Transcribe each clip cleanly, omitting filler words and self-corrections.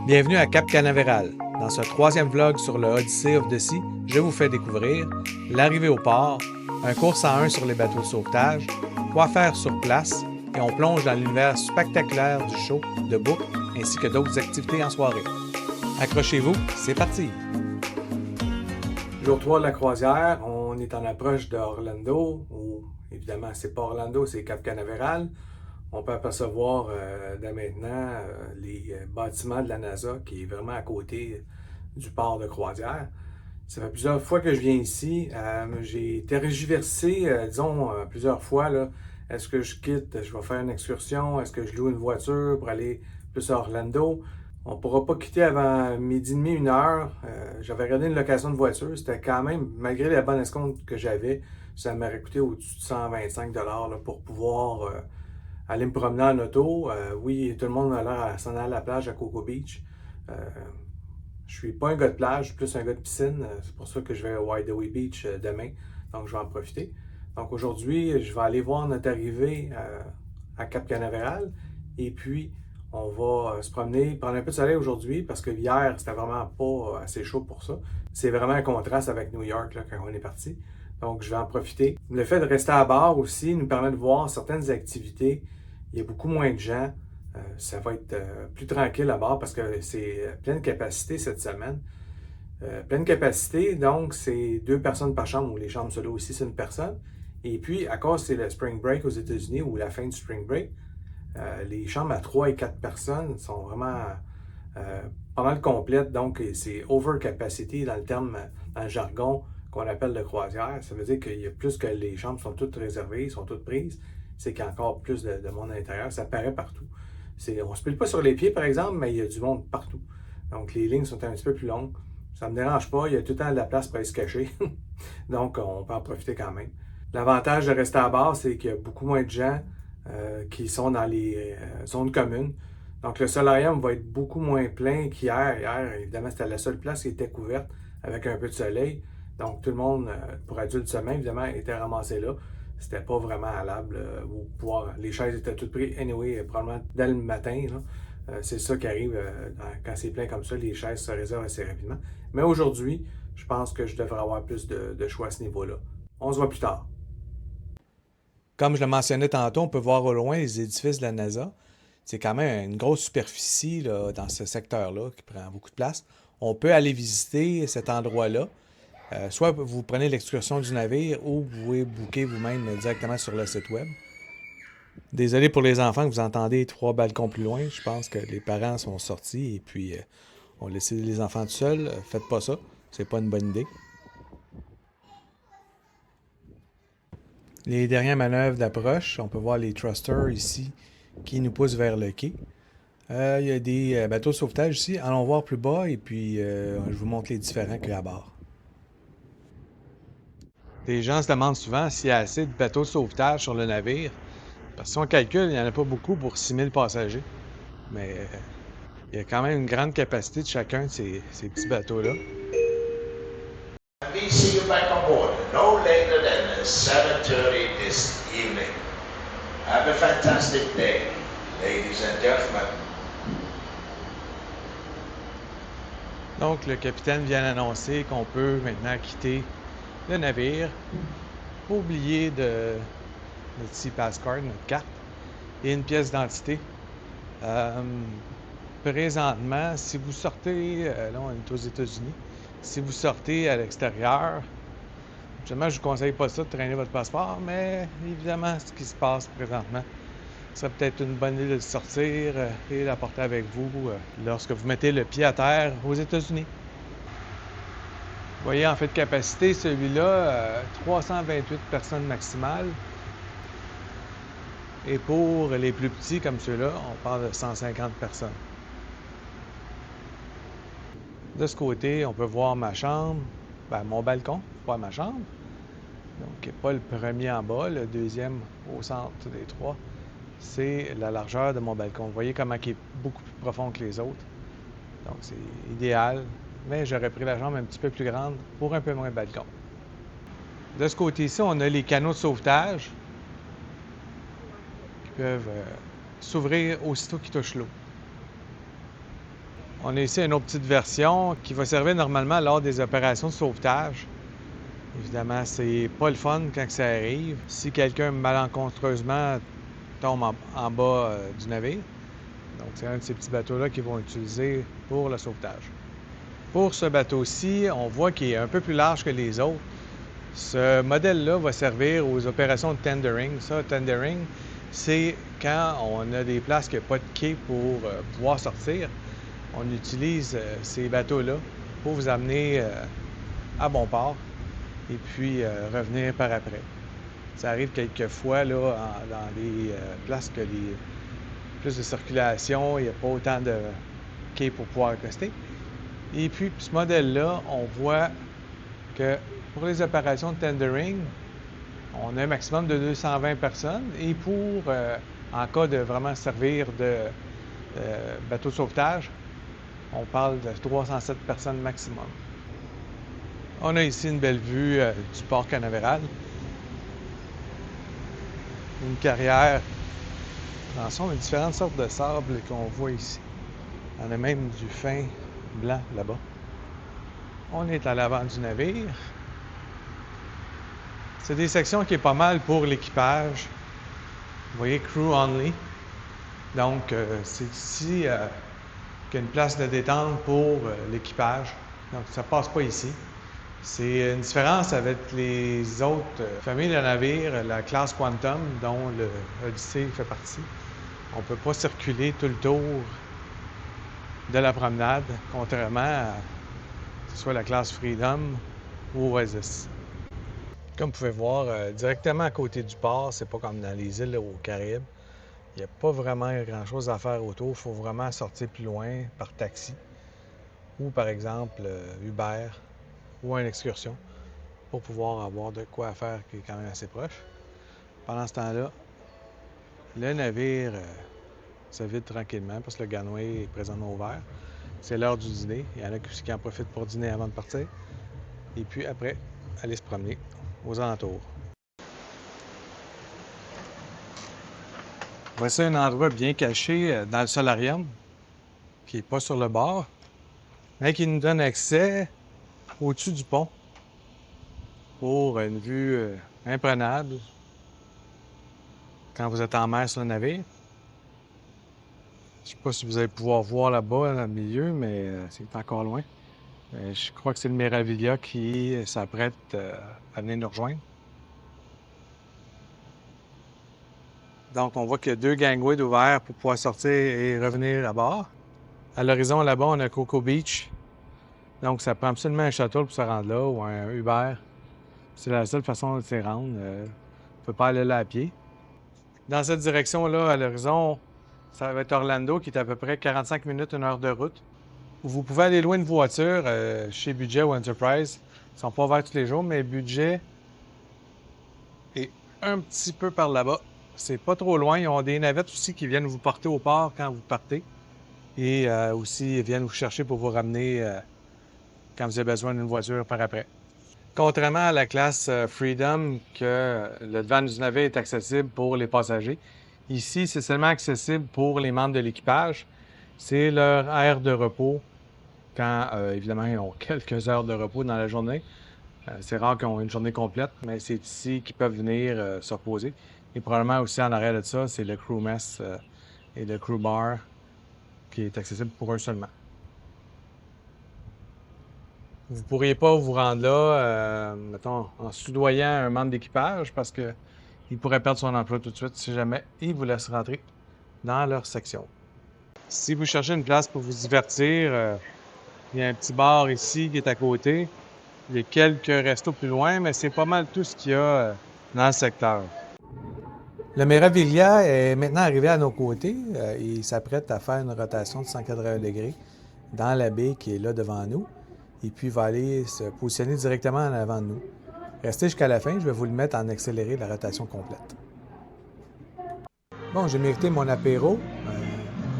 Bienvenue à Cap Canaveral. Dans ce troisième vlog sur le Odyssey of the Sea, je vous fais découvrir l'arrivée au port, un cours 101 sur les bateaux de sauvetage, quoi faire sur place et on plonge dans l'univers spectaculaire du show de bouc ainsi que d'autres activités en soirée. Accrochez-vous, c'est parti! Jour 3 de la croisière, on est en approche d'Orlando, ou évidemment c'est pas Orlando, c'est Cap Canaveral. On peut apercevoir dès maintenant les bâtiments de la NASA qui est vraiment à côté du port de croisière. Ça fait plusieurs fois que je viens ici. J'ai tergiversé, disons, plusieurs fois. Est-ce que je quitte, je vais faire une excursion? Est-ce que je loue une voiture pour aller plus à Orlando? On ne pourra pas quitter avant midi et demi, 1 heure. J'avais regardé une location de voiture. C'était quand même, malgré la bonne escompte que j'avais, ça m'aurait coûté au-dessus de 125 $ pour pouvoir aller me promener en auto. Oui, tout le monde a l'air à s'en aller à la plage à Cocoa Beach. Je suis pas un gars de plage, je suis plus un gars de piscine. C'est pour ça que je vais à Whiteaway Beach demain. Donc, je vais en profiter. Donc, aujourd'hui, je vais aller voir notre arrivée à Cap Canaveral. Et puis, on va se promener, prendre un peu de soleil aujourd'hui parce que hier, c'était vraiment pas assez chaud pour ça. C'est vraiment un contraste avec New York là, quand on est parti. Donc, je vais en profiter. Le fait de rester à bord aussi nous permet de voir certaines activités. Il y a beaucoup moins de gens. Ça va être plus tranquille à bord parce que c'est pleine capacité cette semaine. Pleine capacité, donc c'est 2 personnes par chambre, ou les chambres solo aussi, c'est une personne. Et puis, à cause c'est le Spring Break aux États-Unis ou la fin du Spring Break, les chambres à 3 et 4 personnes sont vraiment pas mal complètes. Donc, c'est over capacity dans le jargon qu'on appelle de croisière. Ça veut dire qu'il y a plus que les chambres sont toutes réservées, sont toutes prises. C'est qu'il y a encore plus de monde à l'intérieur. Ça paraît partout. On ne se pile pas sur les pieds, par exemple, mais il y a du monde partout. Donc, les lignes sont un petit peu plus longues. Ça ne me dérange pas. Il y a tout le temps de la place pour aller se cacher. Donc, on peut en profiter quand même. L'avantage de rester à bord, c'est qu'il y a beaucoup moins de gens qui sont dans les zones communes. Donc, le solarium va être beaucoup moins plein qu'hier. Hier, évidemment, c'était la seule place qui était couverte avec un peu de soleil. Donc, tout le monde, pour adultes seulement, évidemment, était ramassé là. C'était pas vraiment halable. Les chaises étaient toutes prises, anyway, probablement dès le matin. C'est ça qui arrive quand c'est plein comme ça. Les chaises se réservent assez rapidement. Mais aujourd'hui, je pense que je devrais avoir plus de choix à ce niveau-là. On se voit plus tard. Comme je le mentionnais tantôt, on peut voir au loin les édifices de la NASA. C'est quand même une grosse superficie là, dans ce secteur-là qui prend beaucoup de place. On peut aller visiter cet endroit-là. Soit vous prenez l'excursion du navire ou vous pouvez booker vous-même directement sur le site web. Désolé pour les enfants que vous entendez 3 balcons plus loin. Je pense que les parents sont sortis et puis ont laissé les enfants tout seuls. Faites pas ça. C'est pas une bonne idée. Les dernières manœuvres d'approche, on peut voir les thrusters ici qui nous poussent vers le quai. Il y a des bateaux de sauvetage ici. Allons voir plus bas et puis je vous montre les différents qu'il y a à bord. Les gens se demandent souvent s'il y a assez de bateaux de sauvetage sur le navire. Parce que si on calcule, il n'y en a pas beaucoup pour 6000 passagers. Mais il y a quand même une grande capacité de chacun de ces petits bateaux-là. We see you back on board no later than 7:30 this evening. Have a fantastic day, ladies and gentlemen. Donc, le capitaine vient d'annoncer qu'on peut maintenant quitter le navire. Pas oublier notre petit passcard, notre carte et une pièce d'identité. Présentement, si vous sortez, là on est aux États-Unis, si vous sortez à l'extérieur, justement, je vous conseille pas ça de traîner votre passeport, mais évidemment, ce qui se passe présentement, ce serait peut-être une bonne idée de sortir et l'apporter avec vous lorsque vous mettez le pied à terre aux États-Unis. Vous voyez, en fait, de capacité, celui-là, 328 personnes maximales. Et pour les plus petits comme ceux-là, on parle de 150 personnes. De ce côté, on peut voir ma chambre, mon balcon, pas ma chambre. Donc, pas le premier en bas, le deuxième au centre des 3. C'est la largeur de mon balcon. Vous voyez comment il est beaucoup plus profond que les autres. Donc, c'est idéal. Mais j'aurais pris la chambre un petit peu plus grande pour un peu moins de balcon. De ce côté-ci, on a les canaux de sauvetage qui peuvent s'ouvrir aussitôt qu'ils touchent l'eau. On a ici une autre petite version qui va servir normalement lors des opérations de sauvetage. Évidemment, c'est pas le fun quand ça arrive. Si quelqu'un malencontreusement tombe en bas du navire. Donc, c'est un de ces petits bateaux-là qu'ils vont utiliser pour le sauvetage. Pour ce bateau-ci, on voit qu'il est un peu plus large que les autres. Ce modèle-là va servir aux opérations de tendering. Ça, tendering, c'est quand on a des places qui n'ont pas de quai pour pouvoir sortir. On utilise ces bateaux-là pour vous amener à bon port et puis revenir par après. Ça arrive quelquefois là, dans des places que plus de circulation, il n'y a pas autant de quais pour pouvoir accoster. Et puis, ce modèle-là, on voit que pour les opérations de tendering, on a un maximum de 220 personnes. Et pour, en cas de vraiment servir de bateau de sauvetage, on parle de 307 personnes maximum. On a ici une belle vue du port Canaveral. Une carrière. Attention, on a différentes sortes de sable qu'on voit ici. On a même du fin blanc là-bas. On est à l'avant du navire. C'est des sections qui est pas mal pour l'équipage. Vous voyez, crew only. Donc, c'est ici qu'il y a une place de détente pour l'équipage. Donc, ça passe pas ici. C'est une différence avec les autres familles de navires, la classe Quantum, dont le Odyssey fait partie. On ne peut pas circuler tout le tour de la promenade, contrairement à que ce soit la classe Freedom ou Oasis. Comme vous pouvez voir, directement à côté du port, c'est pas comme dans les îles aux Caraïbes. Il n'y a pas vraiment grand-chose à faire autour. Il faut vraiment sortir plus loin par taxi ou, par exemple, Uber ou une excursion pour pouvoir avoir de quoi faire qui est quand même assez proche. Pendant ce temps-là, le navire se vide tranquillement parce que le gangway est présentement ouvert. C'est l'heure du dîner. Il y en a qui en profitent pour dîner avant de partir. Et puis après, aller se promener aux alentours. Voici un endroit bien caché dans le solarium, qui n'est pas sur le bord, mais qui nous donne accès au-dessus du pont pour une vue imprenable quand vous êtes en mer sur le navire. Je ne sais pas si vous allez pouvoir voir là-bas, dans le milieu, mais c'est encore loin. Je crois que c'est le Meraviglia qui s'apprête à venir nous rejoindre. Donc, on voit qu'il y a 2 gangways d'ouverts pour pouvoir sortir et revenir à bord. À l'horizon, là-bas, on a Cocoa Beach. Donc, ça prend absolument un shuttle pour se rendre là ou un Uber. C'est la seule façon de s'y rendre. On ne peut pas aller là à pied. Dans cette direction-là, à l'horizon, ça va être Orlando, qui est à peu près 45 minutes, 1 heure de route. Vous pouvez aller louer une voiture chez Budget ou Enterprise. Ils ne sont pas ouverts tous les jours, mais Budget est un petit peu par là-bas. C'est pas trop loin. Ils ont des navettes aussi qui viennent vous porter au port quand vous partez. Et aussi, ils viennent vous chercher pour vous ramener quand vous avez besoin d'une voiture par après. Contrairement à la classe Freedom, que le devant du navire est accessible pour les passagers, ici, c'est seulement accessible pour les membres de l'équipage. C'est leur aire de repos quand, évidemment, ils ont quelques heures de repos dans la journée. C'est rare qu'ils ont une journée complète, mais c'est ici qu'ils peuvent venir se reposer. Et probablement aussi en arrière de ça, c'est le crew mess et le crew bar qui est accessible pour eux seulement. Vous ne pourriez pas vous rendre là, mettons, en soudoyant un membre d'équipage parce qu'il pourrait perdre son emploi tout de suite si jamais ils vous laissent rentrer dans leur section. Si vous cherchez une place pour vous divertir, il y a un petit bar ici qui est à côté. Il y a quelques restos plus loin, mais c'est pas mal tout ce qu'il y a dans le secteur. Le Meraviglia est maintenant arrivé à nos côtés. Il s'apprête à faire une rotation de 180 degrés dans la baie qui est là devant nous. Et puis, il va aller se positionner directement en avant de nous. Restez jusqu'à la fin, je vais vous le mettre en accéléré, la rotation complète. Bon, j'ai mérité mon apéro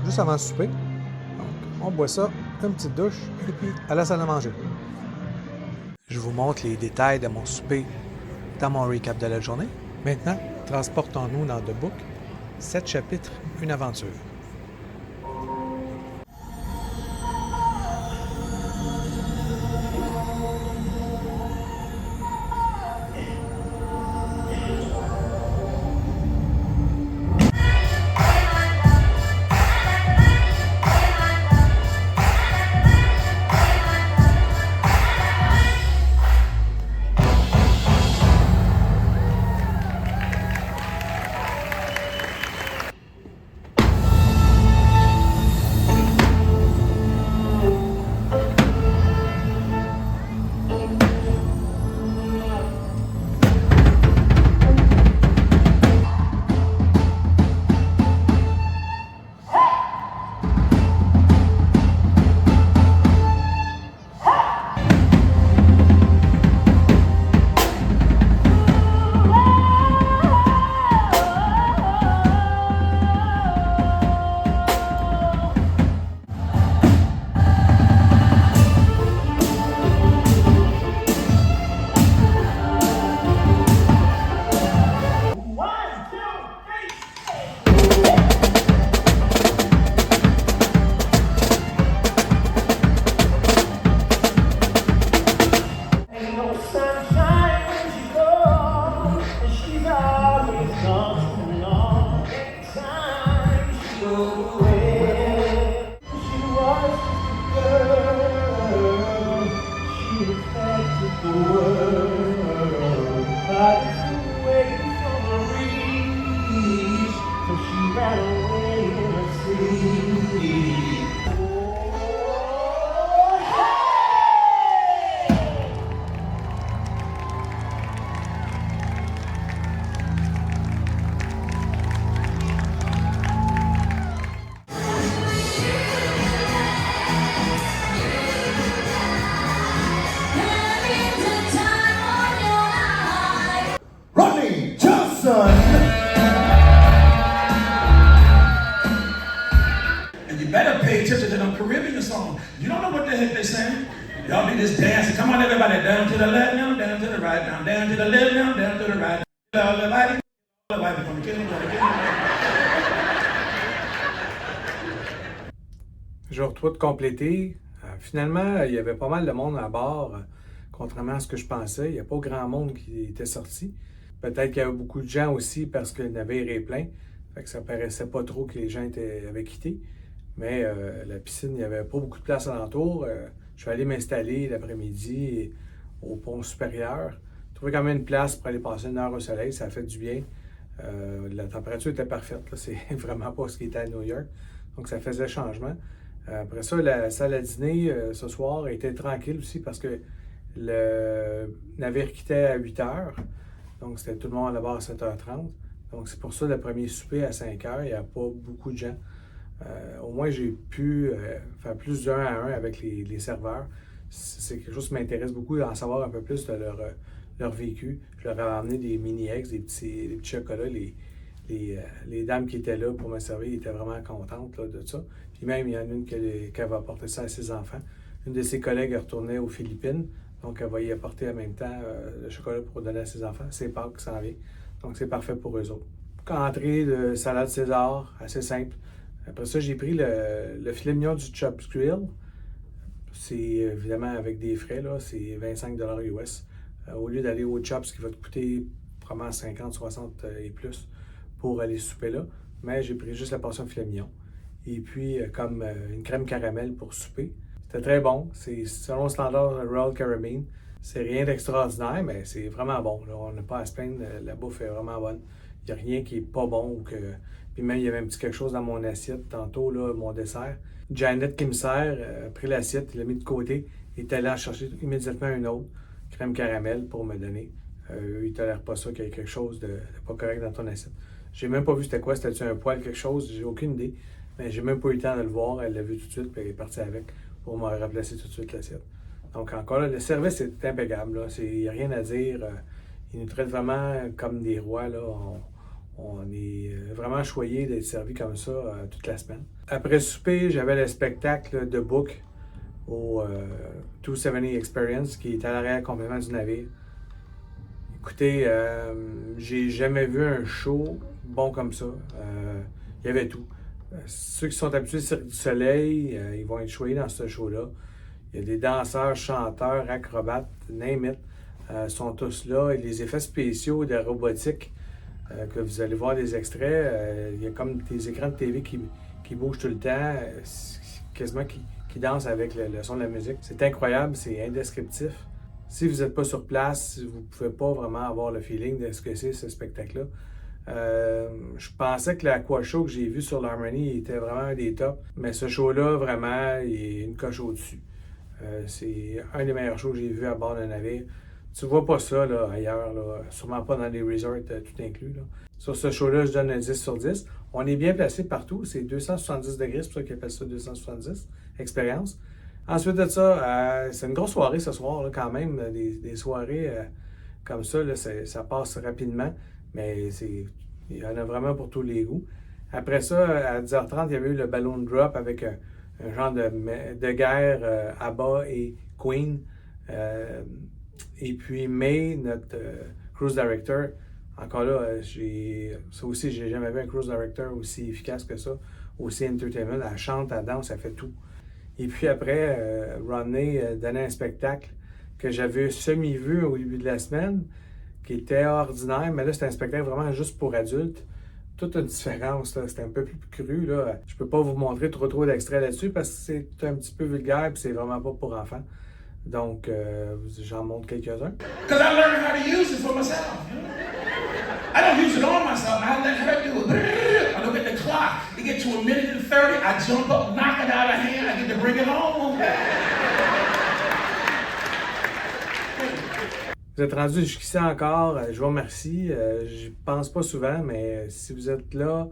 juste avant le souper. Donc, on boit ça, une petite douche, et puis à la salle à manger. Je vous montre les détails de mon souper dans mon recap de la journée. Maintenant, transportons-nous dans The Book, 7 chapitres, une aventure. You better pay attention to them Caribbean songs. You don't know what the heck they're saying. Y'all be just dancing. Come on, everybody. Down to the left now, down to the right now, down to the left now, down to the right. Jour 3 de compléter. Finalement, il y avait pas mal de monde à bord, contrairement à ce que je pensais. Il n'y a pas grand monde qui était sorti. Peut-être qu'il y avait beaucoup de gens aussi parce que le navire est plein. Fait que ça paraissait pas trop que les gens avaient quitté. Mais la piscine, il n'y avait pas beaucoup de place alentour. Je suis allé m'installer l'après-midi au pont supérieur. J'ai trouvé quand même une place pour aller passer une heure au soleil. Ça a fait du bien. La température était parfaite. C'est vraiment pas ce qui était à New York. Donc ça faisait changement. Après ça, la salle à dîner ce soir était tranquille aussi parce que le navire quittait à 8 h. Donc c'était tout le monde là-bas à 7h30. Donc c'est pour ça le premier souper à 5 h, il n'y a pas beaucoup de gens. Au moins j'ai pu faire plus d'un à un avec les serveurs. C'est quelque chose qui m'intéresse beaucoup d'en savoir un peu plus de leur vécu. Je leur ai amené des mini-eggs, des petits chocolats. Les dames qui étaient là pour me servir étaient vraiment contentes là, de ça. Puis même, il y en a une qui avait apporté ça à ses enfants. Une de ses collègues retournait aux Philippines, donc elle va y apporter en même temps le chocolat pour donner à ses enfants. C'est Pâques qui s'en vient, donc c'est parfait pour eux autres. Entrée de salade César, assez simple. Après ça, j'ai pris le filet mignon du Chops Grill. C'est évidemment avec des frais, là, c'est 25 $ US. Au lieu d'aller au Chops qui va te coûter probablement 50, 60 et plus pour aller souper là. Mais j'ai pris juste la portion filet mignon. Et puis, comme une crème caramel pour souper. C'était très bon. C'est selon le standard Royal Caribbean. C'est rien d'extraordinaire, mais c'est vraiment bon. Là. On n'a pas à se plaindre. La bouffe est vraiment bonne. Il n'y a rien qui est pas bon. Puis même, il y avait un petit quelque chose dans mon assiette tantôt, là, mon dessert. Janet qui me sert, a pris l'assiette, il l'a mis de côté. Il est allé en chercher immédiatement une autre crème caramel pour me donner. Il ne tolère pas ça, qu'il y ait quelque chose de pas correct dans ton assiette. J'ai même pas vu c'était quoi, c'était un poil, quelque chose, j'ai aucune idée. Mais j'ai même pas eu le temps de le voir, elle l'a vu tout de suite, puis elle est partie avec pour me replacer tout de suite l'assiette. Donc encore là, le service est impeccable, il n'y a rien à dire. Ils nous traitent vraiment comme des rois, là. On est vraiment choyés d'être servis comme ça toute la semaine. Après le souper, j'avais le spectacle de Book au 270 Experience qui est à l'arrière complètement du navire. Écoutez, j'ai jamais vu un show bon comme ça. Il y avait tout. Ceux qui sont habitués au Cirque du Soleil, ils vont être choyés dans ce show-là. Il y a des danseurs, chanteurs, acrobates, name it, sont tous là. Et les effets spéciaux de robotique, que vous allez voir des extraits, il y a comme des écrans de TV qui bougent tout le temps, quasiment qui dansent avec le son de la musique. C'est incroyable, c'est indescriptif. Si vous n'êtes pas sur place, vous ne pouvez pas vraiment avoir le feeling de ce que c'est ce spectacle-là. Je pensais que l'Aqua Show que j'ai vu sur l'Harmony était vraiment un des tops, mais ce show-là, vraiment, il est une coche au-dessus. C'est un des meilleurs shows que j'ai vu à bord d'un navire. Tu vois pas ça là, ailleurs, là, sûrement pas dans les resorts tout inclus. Là. Sur ce show-là, je donne un 10 sur 10. On est bien placé partout, c'est 270 degrés, c'est pour ça qu'ils appellent ça 270, expérience. Ensuite de ça, c'est une grosse soirée ce soir, là, quand même. Des soirées comme ça, là, ça passe rapidement, mais il y en a vraiment pour tous les goûts. Après ça, à 10h30, il y avait eu le Balloon Drop avec un genre de guerre ABBA et Queen. Et puis May, notre cruise director, encore là, ça aussi, j'ai jamais vu un cruise director aussi efficace que ça, aussi entertainment. Elle chante, elle danse, elle fait tout. Et puis après, Rodney donnait un spectacle que j'avais semi-vu au début de la semaine, qui était ordinaire, mais là, c'était un spectacle vraiment juste pour adultes. Toute une différence, là. C'était un peu plus cru. Là. Je peux pas vous montrer trop d'extraits là-dessus parce que c'est un petit peu vulgaire et c'est vraiment pas pour enfants. Donc, j'en montre quelques-uns. Because I learned how to use it for myself. I don't use it on myself. I let her do it. I look at the clock. It gets to 1:30. I jump up, knock it out of hand. I get to bring it home. Vous êtes rendu jusqu'ici encore. Je vous remercie. Je pense pas souvent, mais si vous êtes là,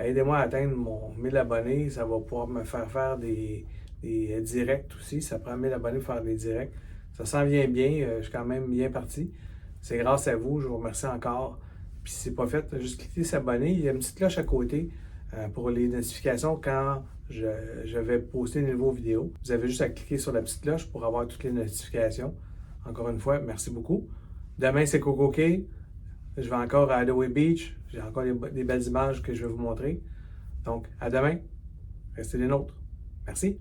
aidez-moi à atteindre mon 1000 abonnés. Ça va pouvoir me faire des directs aussi. Ça prend 1000 abonnés pour faire des directs. Ça s'en vient bien. Je suis quand même bien parti. C'est grâce à vous. Je vous remercie encore. Puis si c'est pas fait, juste cliquez s'abonner. Il y a une petite cloche à côté. pour les notifications quand je vais poster une nouvelle vidéo. Vous avez juste à cliquer sur la petite cloche pour avoir toutes les notifications. Encore une fois, merci beaucoup. Demain, c'est Coco Cay. Je vais encore à Adaway Beach. J'ai encore des belles images que je vais vous montrer. Donc, à demain. Restez des nôtres. Merci.